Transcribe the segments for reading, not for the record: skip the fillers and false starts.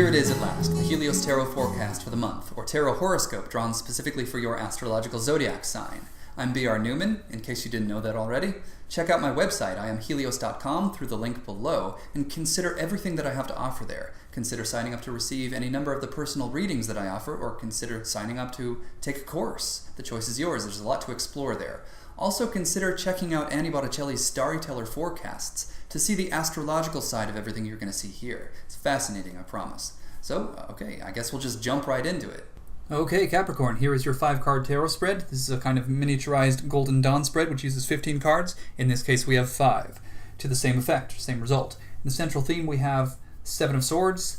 Here it is at last, the Helios Tarot forecast for the month, or Tarot Horoscope drawn specifically for your astrological zodiac sign. I'm B.R. Newman, in case you didn't know that already. Check out my website, iamhelios.com, through the link below, and consider everything that I have to offer there. Consider signing up to receive any number of the personal readings that I offer, or consider signing up to take a course. The choice is yours. There's a lot to explore there. Also consider checking out Annie Botticelli's Storyteller forecasts to see the astrological side of everything you're going to see here. It's fascinating, I promise. So, okay, I guess we'll just jump right into it. Okay, Capricorn, here is your 5-card tarot spread. This is a kind of miniaturized Golden Dawn spread, which uses 15 cards. In this case, we have 5. To the same effect, same result. In the central theme, we have 7 of Swords.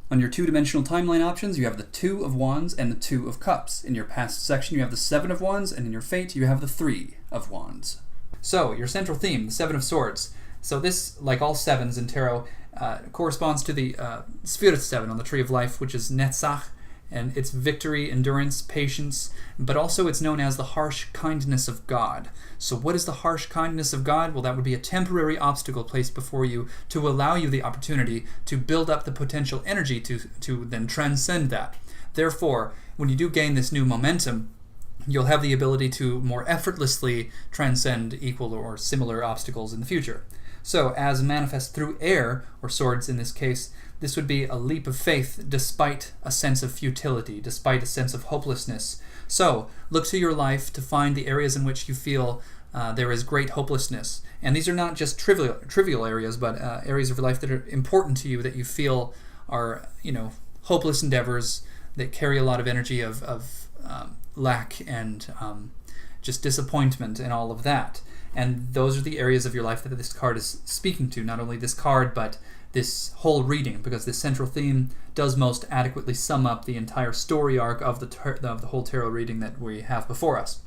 On your 2-dimensional timeline options, you have the 2 of Wands and the 2 of Cups. In your past section, you have the 7 of Wands, and in your fate, you have the 3 of Wands. So, your central theme, the 7 of Swords. So this, like all 7s in tarot, corresponds to the Spirit 7 on the Tree of Life, which is Netzach, and it's victory, endurance, patience, but also it's known as the harsh kindness of God. So what is the harsh kindness of God? Well, that would be a temporary obstacle placed before you to allow you the opportunity to build up the potential energy to then transcend that. Therefore, when you do gain this new momentum, you'll have the ability to more effortlessly transcend equal or similar obstacles in the future. So, as manifest through air, or swords in this case, this would be a leap of faith despite a sense of futility, despite a sense of hopelessness. So, look to your life to find the areas in which you feel there is great hopelessness. And these are not just trivial areas, but areas of your life that are important to you, that you feel are, hopeless endeavors that carry a lot of energy of lack and just disappointment and all of that. And those are the areas of your life that this card is speaking to. Not only this card, but this whole reading, because this central theme does most adequately sum up the entire story arc of the whole tarot reading that we have before us.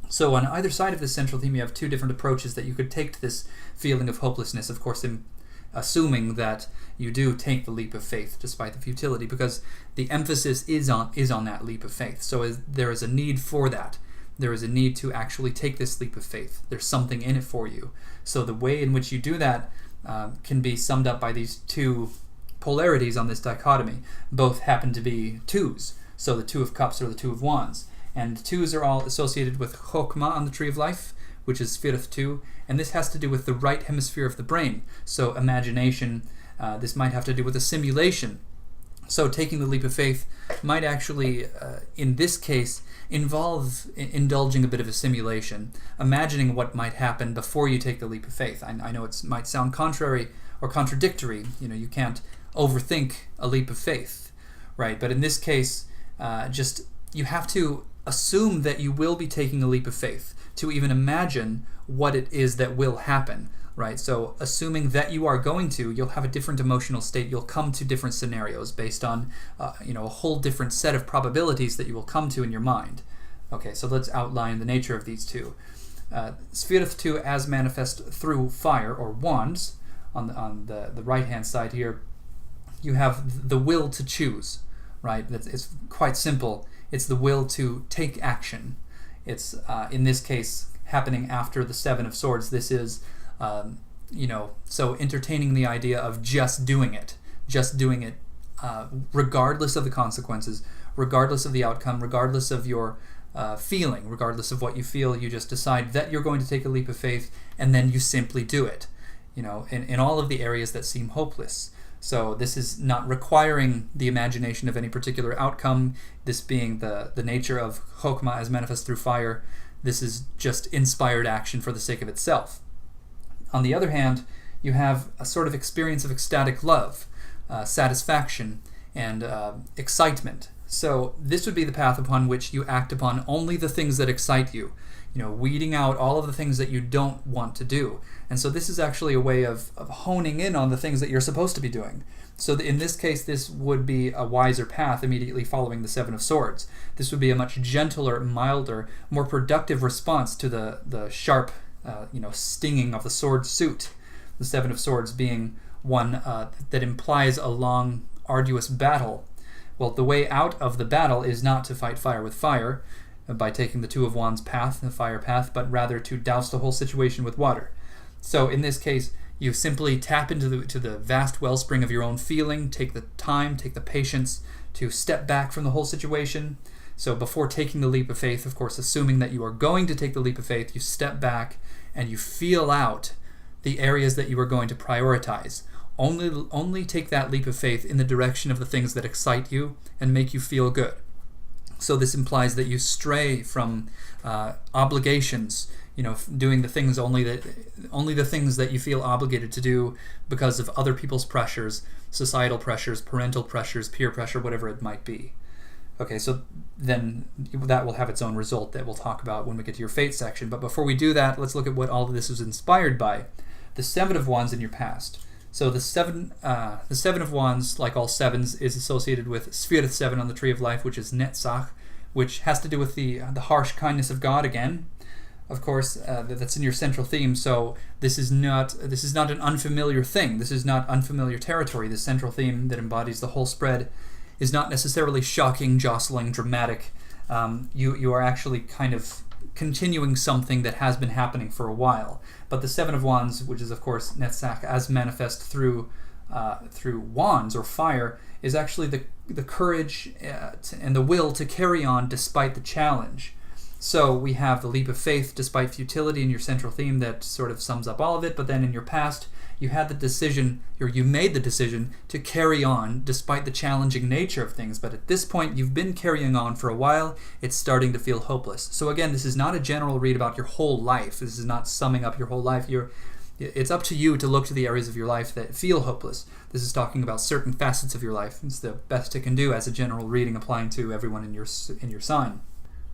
So on either side of this central theme, you have 2 different approaches that you could take to this feeling of hopelessness, of course, assuming that you do take the leap of faith despite the futility, because the emphasis is on that leap of faith. So there is a need for that. There is a need to actually take this leap of faith. There's something in it for you. So the way in which you do that can be summed up by these 2 polarities on this dichotomy. Both happen to be 2s. So the 2 of Cups or the 2 of Wands. And 2s are all associated with Chokmah on the Tree of Life, which is Sphirith 2. And this has to do with the right hemisphere of the brain. So imagination, this might have to do with a simulation. So taking the leap of faith might actually, in this case, involve indulging a bit of a simulation, imagining what might happen before you take the leap of faith. I know it might sound contrary or contradictory. You can't overthink a leap of faith, right? But in this case, you have to assume that you will be taking a leap of faith to even imagine what it is that will happen. Right, so assuming that you are going to, you'll have a different emotional state. You'll come to different scenarios based on, a whole different set of probabilities that you will come to in your mind. Okay, so let's outline the nature of these 2. Sphirith 2 as manifest through fire or wands. On the right-hand side here, you have the will to choose. Right, it's quite simple. It's the will to take action. It's in this case happening after the 7 of Swords. This is so entertaining the idea of just doing it regardless of the consequences, regardless of the outcome, regardless of your feeling, regardless of what you feel, you just decide that you're going to take a leap of faith, and then you simply do it, in all of the areas that seem hopeless. So this is not requiring the imagination of any particular outcome, this being the nature of Chokmah as manifest through fire. This is just inspired action for the sake of itself. On the other hand, you have a sort of experience of ecstatic love, satisfaction, and excitement. So this would be the path upon which you act upon only the things that excite you, weeding out all of the things that you don't want to do. And so this is actually a way of honing in on the things that you're supposed to be doing. So in this case, this would be a wiser path immediately following the 7 of Swords. This would be a much gentler, milder, more productive response to the sharp stinging of the sword suit. The 7 of Swords being one that implies a long, arduous battle. Well, the way out of the battle is not to fight fire with fire by taking the 2 of Wands path, the fire path, but rather to douse the whole situation with water. So in this case, You simply tap into the vast wellspring of your own feeling, take the time, take the patience to step back from the whole situation. So before taking the leap of faith, of course, assuming that you are going to take the leap of faith, you step back and you feel out the areas that you are going to prioritize. Only take that leap of faith in the direction of the things that excite you and make you feel good. So this implies that you stray from obligations, doing the things only the things that you feel obligated to do because of other people's pressures, societal pressures, parental pressures, peer pressure, whatever it might be. Okay, so then that will have its own result that we'll talk about when we get to your fate section. But before we do that, let's look at what all of this was inspired by. The Seven of Wands in your past. So the Seven of Wands, like all sevens, is associated with Sphyrith 7 on the Tree of Life, which is Netzach, which has to do with the harsh kindness of God again. Of course, that's in your central theme. So this is not an unfamiliar thing. This is not unfamiliar territory. This central theme that embodies the whole spread is not necessarily shocking, jostling, dramatic. You are actually kind of continuing something that has been happening for a while. But the Seven of Wands, which is of course Netzach, as manifest through wands or fire, is actually the courage and the will to carry on despite the challenge. So we have the leap of faith despite futility in your central theme that sort of sums up all of it. But then in your past, you had the decision, or you made the decision to carry on despite the challenging nature of things. But at this point, you've been carrying on for a while. It's starting to feel hopeless. So again, this is not a general read about your whole life. This is not summing up your whole life. It's up to you to look to the areas of your life that feel hopeless. This is talking about certain facets of your life. It's the best it can do as a general reading, applying to everyone in your sign.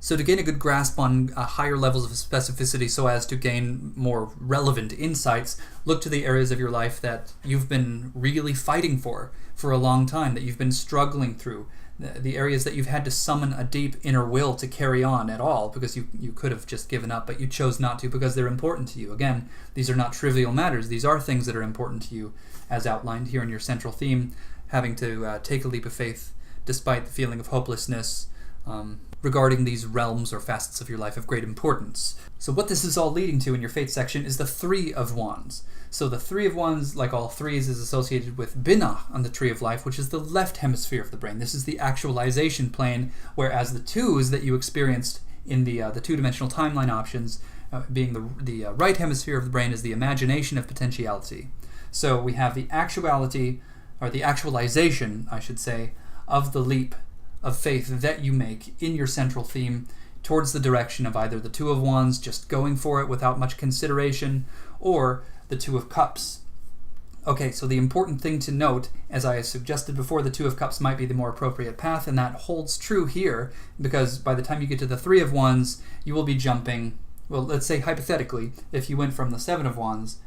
So to gain a good grasp on higher levels of specificity so as to gain more relevant insights, look to the areas of your life that you've been really fighting for a long time, that you've been struggling through, the areas that you've had to summon a deep inner will to carry on at all, because you could have just given up, but you chose not to because they're important to you. Again, these are not trivial matters. These are things that are important to you, as outlined here in your central theme, having to take a leap of faith despite the feeling of hopelessness, regarding these realms or facets of your life of great importance. So what this is all leading to in your fate section is the Three of Wands. So the Three of Wands, like all threes, is associated with Binah on the Tree of Life, which is the left hemisphere of the brain. This is the actualization plane, whereas the twos that you experienced in the two-dimensional timeline options, being the right hemisphere of the brain, is the imagination of potentiality. So we have the actuality, or the actualization, I should say, of the leap of faith that you make in your central theme towards the direction of either the Two of Wands, just going for it without much consideration, or the Two of Cups. Okay, so the important thing to note, as I suggested before, the Two of Cups might be the more appropriate path, and that holds true here, because by the time you get to the Three of Wands, you will be jumping, well, let's say hypothetically, if you went from the Seven of Wands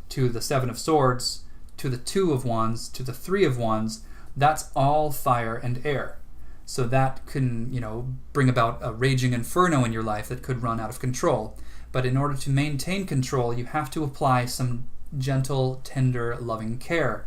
to the Seven of Swords, to the Two of Wands, to the Three of Wands, that's all fire and air. So that can, bring about a raging inferno in your life that could run out of control. But in order to maintain control, you have to apply some gentle, tender, loving care,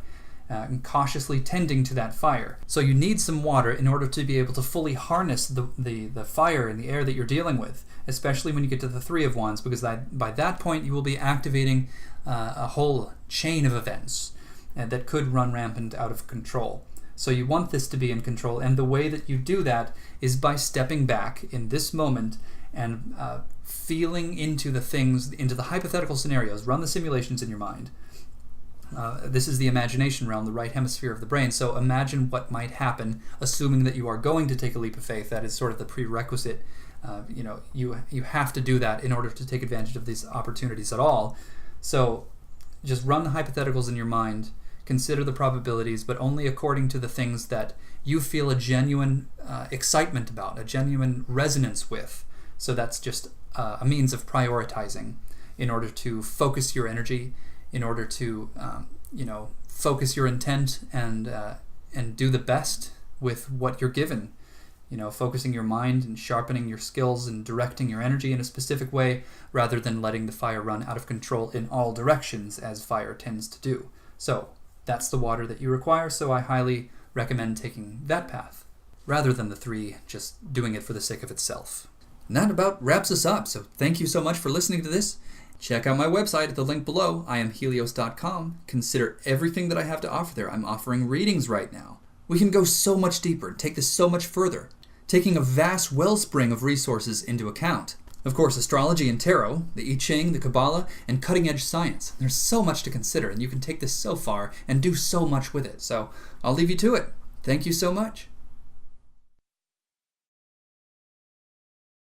and cautiously tending to that fire. So you need some water in order to be able to fully harness the fire and the air that you're dealing with, especially when you get to the Three of Wands, because by that point you will be activating a whole chain of events that could run rampant out of control. So you want this to be in control, and the way that you do that is by stepping back in this moment and feeling into the things, into the hypothetical scenarios. Run the simulations in your mind. This is the imagination realm, the right hemisphere of the brain. So imagine what might happen, assuming that you are going to take a leap of faith. That is sort of the prerequisite. You have to do that in order to take advantage of these opportunities at all. So just run the hypotheticals in your mind. Consider the probabilities, but only according to the things that you feel a genuine excitement about, a genuine resonance with. So that's just a means of prioritizing in order to focus your energy, in order to focus your intent and do the best with what you're given. Focusing your mind and sharpening your skills and directing your energy in a specific way, rather than letting the fire run out of control in all directions, as fire tends to do. So that's the water that you require, so I highly recommend taking that path, rather than the three, just doing it for the sake of itself. And that about wraps us up, so thank you so much for listening to this. Check out my website at the link below, IamHelios.com. Consider everything that I have to offer there. I'm offering readings right now. We can go so much deeper, take this so much further, taking a vast wellspring of resources into account. Of course, astrology and tarot, the I Ching, the Kabbalah, and cutting-edge science. There's so much to consider, and you can take this so far and do so much with it. So I'll leave you to it. Thank you so much.